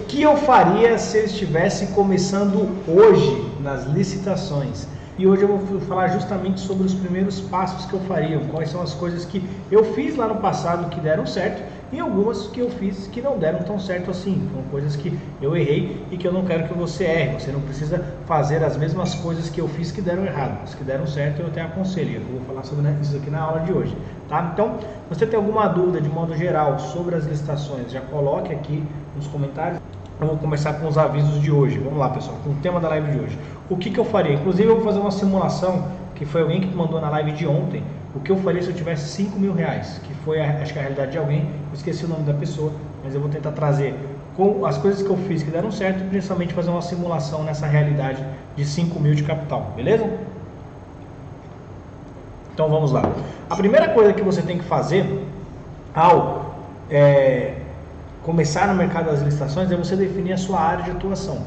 que eu faria se eu estivesse começando hoje nas licitações? E hoje eu vou falar justamente sobre os primeiros passos que eu faria, quais são as coisas que eu fiz lá no passado que deram certo e algumas que eu fiz que não deram tão certo assim. São coisas que eu errei e que eu não quero que você erre. Você não precisa fazer as mesmas coisas que eu fiz que deram errado. As que deram certo eu até aconselho. Eu vou falar sobre isso aqui na aula de hoje. Tá? Então, se você tem alguma dúvida de modo geral sobre as licitações, já coloque aqui nos comentários. Vamos começar com os avisos de hoje. Vamos lá, pessoal, com o tema da live de hoje. O que eu faria? Inclusive, eu vou fazer uma simulação, que foi alguém que mandou na live de ontem, o que eu faria se eu tivesse R$5.000, que foi, acho que a realidade de alguém, eu esqueci o nome da pessoa, mas eu vou tentar trazer com as coisas que eu fiz que deram certo, principalmente fazer uma simulação nessa realidade de 5.000 de capital, beleza? Então, vamos lá. A primeira coisa que você tem que fazer ao começar no mercado das licitações é você definir a sua área de atuação.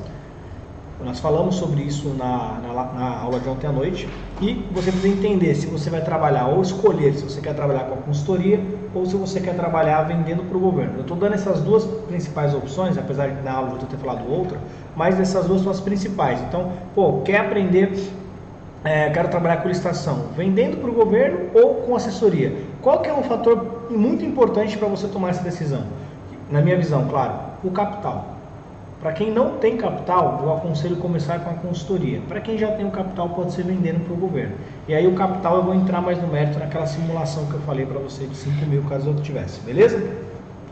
Nós falamos sobre isso na aula de ontem à noite e você precisa entender se você vai trabalhar ou escolher se você quer trabalhar com a consultoria ou se você quer trabalhar vendendo para o governo. Eu estou dando essas duas principais opções, apesar de na aula eu ter falado outra, mas essas duas são as principais. Então, quer aprender, quero trabalhar com licitação, vendendo para o governo ou com assessoria? Qual que é um fator muito importante para você tomar essa decisão? Na minha visão, claro, o capital. Para quem não tem capital, eu aconselho começar com a consultoria. Para quem já tem o capital, pode ser vendendo para o governo. E aí o capital eu vou entrar mais no mérito naquela simulação que eu falei para você de 5.000, caso eu tivesse, beleza?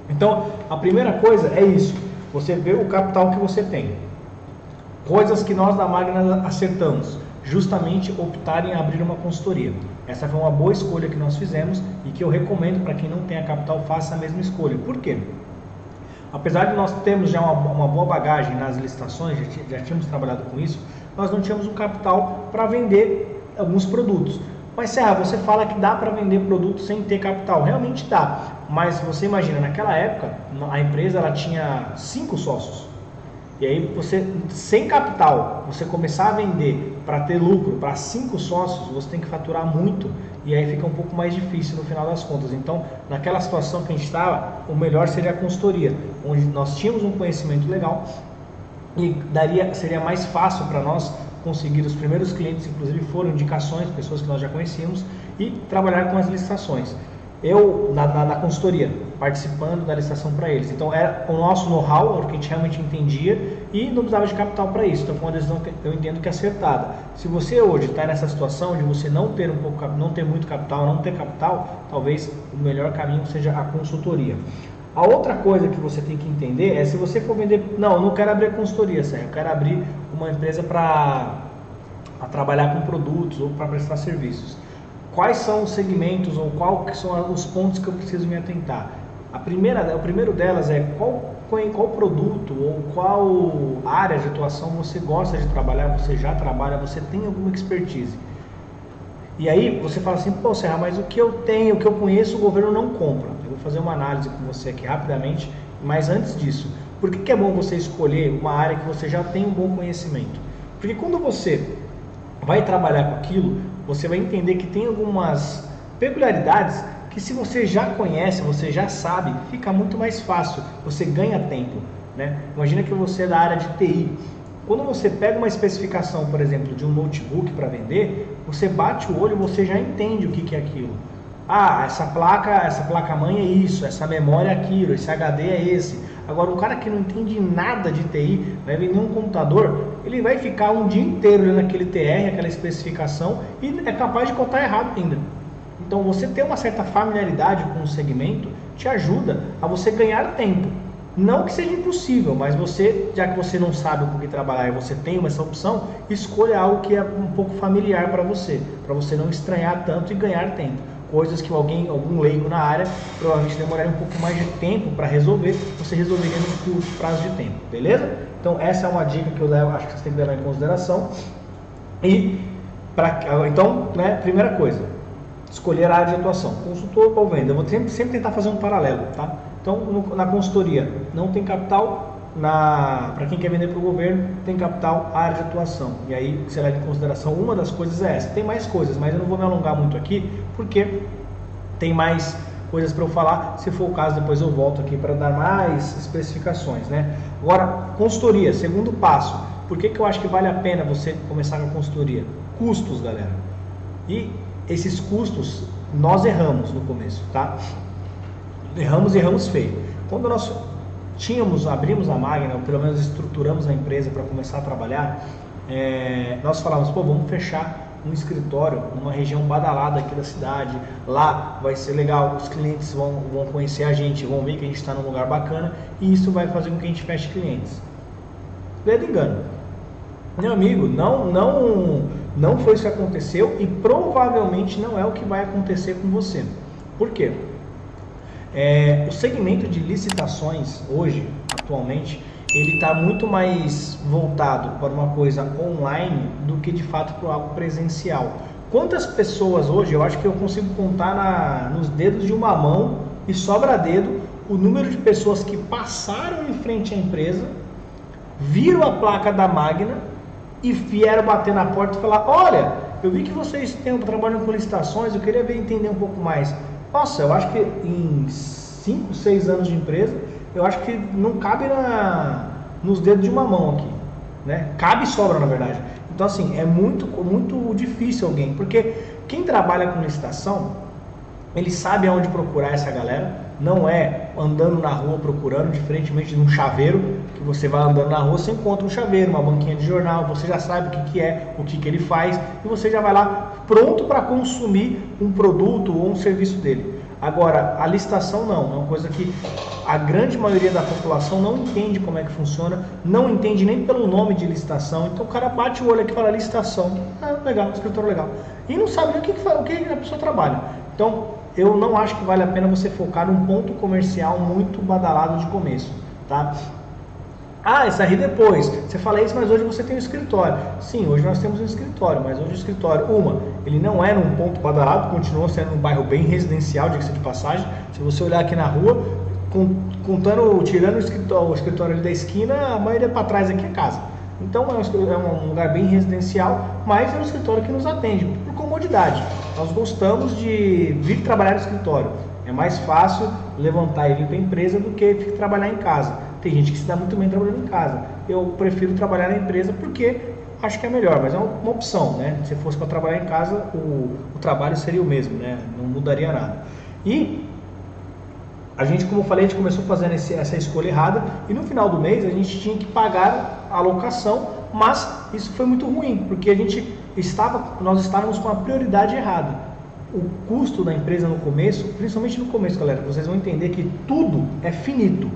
Então, a primeira coisa é isso. Você vê o capital que você tem. Coisas que nós da Magna acertamos. Justamente optar em abrir uma consultoria. Essa foi uma boa escolha que nós fizemos e que eu recomendo para quem não tem a capital, faça a mesma escolha. Por quê? Apesar de nós termos já uma boa bagagem nas licitações, já tínhamos trabalhado com isso, nós não tínhamos um capital para vender alguns produtos. Mas Serra, você fala que dá para vender produtos sem ter capital. Realmente dá, mas você imagina, naquela época, a empresa ela tinha 5 sócios. E aí você, sem capital, você começar a vender para ter lucro para 5 sócios, você tem que faturar muito e aí fica um pouco mais difícil no final das contas. Então, naquela situação que a gente estava, o melhor seria a consultoria, onde nós tínhamos um conhecimento legal e seria mais fácil para nós conseguir os primeiros clientes, inclusive foram indicações, pessoas que nós já conhecíamos, e trabalhar com as licitações. Eu, na consultoria, participando da licitação para eles. Então, era o nosso know-how, o que a gente realmente entendia e não precisava de capital para isso. Então, foi uma decisão que eu entendo que é acertada. Se você hoje está nessa situação de você não ter muito capital, não ter capital, talvez o melhor caminho seja a consultoria. A outra coisa que você tem que entender é se você for vender... Não, eu não quero abrir a consultoria, Sérgio. Eu quero abrir uma empresa para trabalhar com produtos ou para prestar serviços. Quais são os segmentos ou quais são os pontos que eu preciso me atentar? O primeiro delas é qual produto ou qual área de atuação você gosta de trabalhar, você já trabalha, você tem alguma expertise. E aí você fala assim, pô Serra, mas o que eu tenho, o que eu conheço, o governo não compra. Eu vou fazer uma análise com você aqui rapidamente, mas antes disso, por que é bom você escolher uma área que você já tem um bom conhecimento? Porque quando você vai trabalhar com aquilo, você vai entender que tem algumas peculiaridades que se você já conhece, você já sabe, fica muito mais fácil, você ganha tempo, né? Imagina que você é da área de TI. Quando você pega uma especificação, por exemplo, de um notebook para vender, você bate o olho e você já entende o que é aquilo. Ah, essa placa-mãe é isso, essa memória é aquilo, esse HD é esse. Agora, um cara que não entende nada de TI, vai vender um computador, ele vai ficar um dia inteiro lendo aquele TR, aquela especificação, e é capaz de contar errado ainda. Então, você ter uma certa familiaridade com o segmento te ajuda a você ganhar tempo. Não que seja impossível, mas você, já que você não sabe com o que trabalhar e você tem essa opção, escolha algo que é um pouco familiar para você não estranhar tanto e ganhar tempo. Coisas que algum leigo na área provavelmente demoraria um pouco mais de tempo para resolver, você resolveria no curto prazo de tempo, beleza? Então essa é uma dica que eu acho que você tem que levar em consideração. Então, primeira coisa, escolher a área de atuação, consultor ou venda. Eu vou sempre tentar fazer um paralelo, tá? Então, na consultoria, não tem capital, para quem quer vender para o governo, tem capital, área de atuação. E aí, você leva em consideração, uma das coisas é essa. Tem mais coisas, mas eu não vou me alongar muito aqui, porque tem mais coisas para eu falar. Se for o caso, depois eu volto aqui para dar mais especificações, né? Agora, consultoria, segundo passo. Por que eu acho que vale a pena você começar com a consultoria? Custos, galera. E esses custos, nós erramos no começo, tá? Erramos feio. Quando nós abrimos a máquina, ou pelo menos estruturamos a empresa para começar a trabalhar, nós falávamos, pô, vamos fechar um escritório numa região badalada aqui da cidade, lá vai ser legal, os clientes vão conhecer a gente, vão ver que a gente está num lugar bacana, e isso vai fazer com que a gente feche clientes. Ledo engano. Meu amigo, não foi isso que aconteceu, e provavelmente não é o que vai acontecer com você. Por quê? O segmento de licitações hoje, atualmente, ele está muito mais voltado para uma coisa online do que de fato para algo presencial. Quantas pessoas hoje, eu acho que eu consigo contar nos dedos de uma mão, e sobra dedo, o número de pessoas que passaram em frente à empresa, viram a placa da máquina e vieram bater na porta e falar, olha, eu vi que vocês trabalham com licitações, eu queria entender um pouco mais. Nossa, eu acho que em 5, 6 anos de empresa, eu acho que não cabe nos dedos de uma mão aqui, né? Cabe e sobra, na verdade. Então, assim, é muito difícil alguém, porque quem trabalha com licitação, ele sabe aonde procurar essa galera, não é andando na rua procurando, diferentemente de um chaveiro, que você vai andando na rua, você encontra um chaveiro, uma banquinha de jornal, você já sabe o que é, o que ele faz, e você já vai lá pronto para consumir um produto ou um serviço dele. Agora, a licitação não, é uma coisa que a grande maioria da população não entende como é que funciona, não entende nem pelo nome de licitação, então o cara bate o olho aqui e fala licitação, legal, escritório legal, e não sabe nem o que a pessoa trabalha. Então, eu não acho que vale a pena você focar num ponto comercial muito badalado de começo, tá? Isso aí depois. Você fala isso, mas hoje você tem um escritório. Sim, hoje nós temos um escritório, mas hoje o escritório, ele não é num ponto badalado, continua sendo um bairro bem residencial, diga-se de passagem. Se você olhar aqui na rua, tirando o escritório ali da esquina, a maioria para trás aqui é casa. Então é um lugar bem residencial, mas é um escritório que nos atende, por comodidade. Nós gostamos de vir trabalhar no escritório. É mais fácil levantar e vir para a empresa do que trabalhar em casa. Tem gente que se dá muito bem trabalhando em casa. Eu prefiro trabalhar na empresa porque acho que é melhor, mas é uma opção, né? Se fosse para trabalhar em casa, o trabalho seria o mesmo, né? Não mudaria nada. E a gente, como eu falei, a gente começou fazendo essa escolha errada e no final do mês a gente tinha que pagar a locação, mas isso foi muito ruim, porque nós estávamos com a prioridade errada. O custo da empresa no começo, principalmente no começo, galera, vocês vão entender que tudo é finito.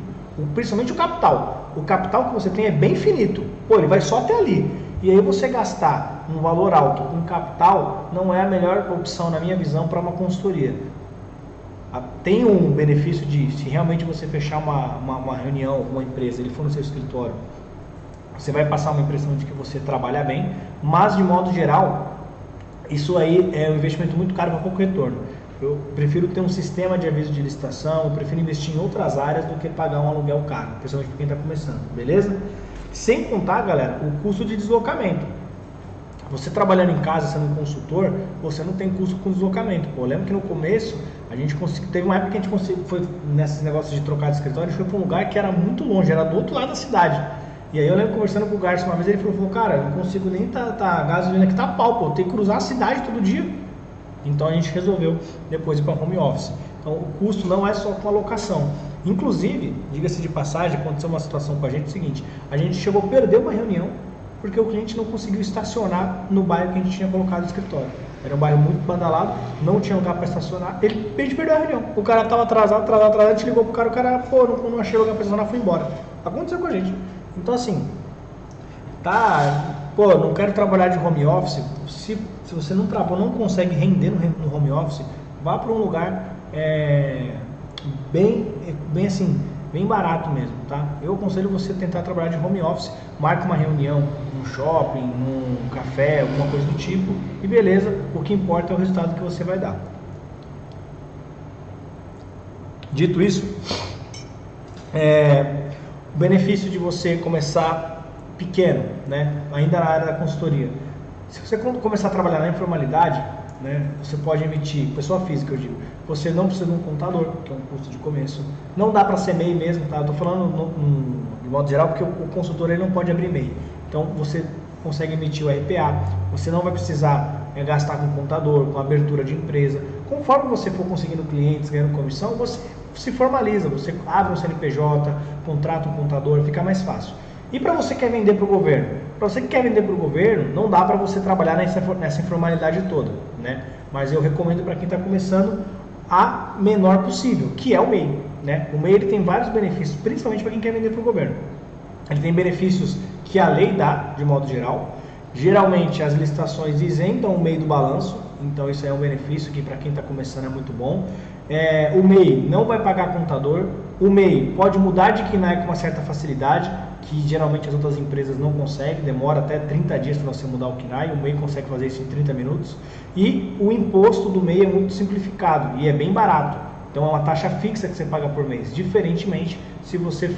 Principalmente o capital. O capital que você tem é bem finito. Ele vai só até ali. E aí você gastar um valor alto com capital não é a melhor opção, na minha visão, para uma consultoria. Tem um benefício se realmente você fechar uma reunião com uma empresa, ele for no seu escritório, você vai passar uma impressão de que você trabalha bem, mas de modo geral, isso aí é um investimento muito caro para pouco retorno. Eu prefiro ter um sistema de aviso de licitação, eu prefiro investir em outras áreas do que pagar um aluguel caro, principalmente para quem está começando, beleza? Sem contar, galera, o custo de deslocamento. Você trabalhando em casa, sendo um consultor, você não tem custo com deslocamento. Eu lembro que no começo, teve uma época que a gente foi nesses negócios de trocar de escritório, a gente foi para um lugar que era muito longe, era do outro lado da cidade. E aí eu lembro conversando com o Garcia uma vez, ele falou, cara, eu não consigo nem a gasolina aqui tá pau, eu tenho que cruzar a cidade todo dia. Então a gente resolveu depois ir para home office. Então o custo não é só com a locação. Inclusive, diga-se de passagem, aconteceu uma situação com a gente, é o seguinte, a gente chegou a perder uma reunião porque o cliente não conseguiu estacionar no bairro que a gente tinha colocado o escritório. Era um bairro muito badalado, não tinha lugar para estacionar, a gente perdeu a reunião. O cara estava atrasado, a gente ligou pro cara, o cara, não achei lugar para estacionar, foi embora. Aconteceu com a gente. Então assim, não quero trabalhar de home office. Se você não consegue render no home office, vá para um lugar bem barato mesmo, tá? Eu aconselho você tentar trabalhar de home office, marque uma reunião num shopping, num café, alguma coisa do tipo, e beleza, o que importa é o resultado que você vai dar. Dito isso, o benefício de você começar pequeno, né? Ainda na área da consultoria. Se você começar a trabalhar na informalidade, né? Você pode emitir, pessoa física eu digo, você não precisa de um contador, que é um custo de começo. Não dá para ser MEI mesmo, tá? Eu tô falando de modo geral porque o consultor ele não pode abrir MEI. Então você consegue emitir o RPA, você não vai precisar gastar com contador, com abertura de empresa. Conforme você for conseguindo clientes, ganhando comissão, você se formaliza, você abre um CNPJ, contrata um contador, fica mais fácil. E para você que quer vender para o governo? Para você que quer vender para o governo, não dá para você trabalhar nessa informalidade toda, né? Mas eu recomendo para quem está começando a menor possível, que é o MEI, né? O MEI ele tem vários benefícios, principalmente para quem quer vender para o governo. Ele tem benefícios que a lei dá, de modo geral. Geralmente as licitações isentam o MEI do balanço, então isso é um benefício que para quem está começando é muito bom. O MEI não vai pagar contador, o MEI pode mudar de KNAI com uma certa facilidade, que geralmente as outras empresas não conseguem, demora até 30 dias para você mudar o KNAI, o MEI consegue fazer isso em 30 minutos. E o imposto do MEI é muito simplificado e é bem barato, então é uma taxa fixa que você paga por mês, diferentemente se você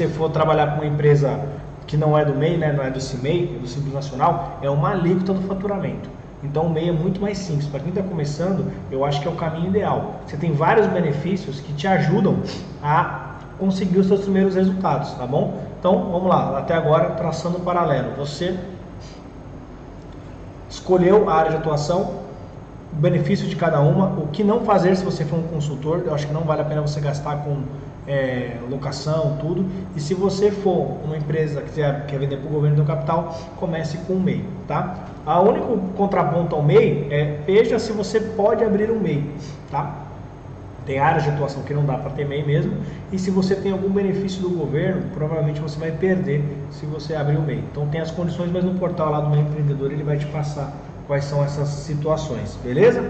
for trabalhar com uma empresa que não é do MEI, né, não é do CIMEI, é do Simples Nacional, é uma alíquota do faturamento. Então o MEI é muito mais simples. Para quem está começando, eu acho que é o caminho ideal. Você tem vários benefícios que te ajudam a conseguir os seus primeiros resultados, tá bom? Então vamos lá, até agora traçando um paralelo. Você escolheu a área de atuação, o benefício de cada uma, o que não fazer se você for um consultor. Eu acho que não vale a pena você gastar com locação, tudo. E se você for uma empresa que quer vender para o governo do capital, comece com o MEI, tá? O único contraponto ao MEI veja se você pode abrir um MEI, tá? Tem áreas de atuação que não dá para ter MEI mesmo, e se você tem algum benefício do governo, provavelmente você vai perder se você abrir o MEI. Então tem as condições, mas no portal lá do MEI Empreendedor ele vai te passar quais são essas situações, beleza?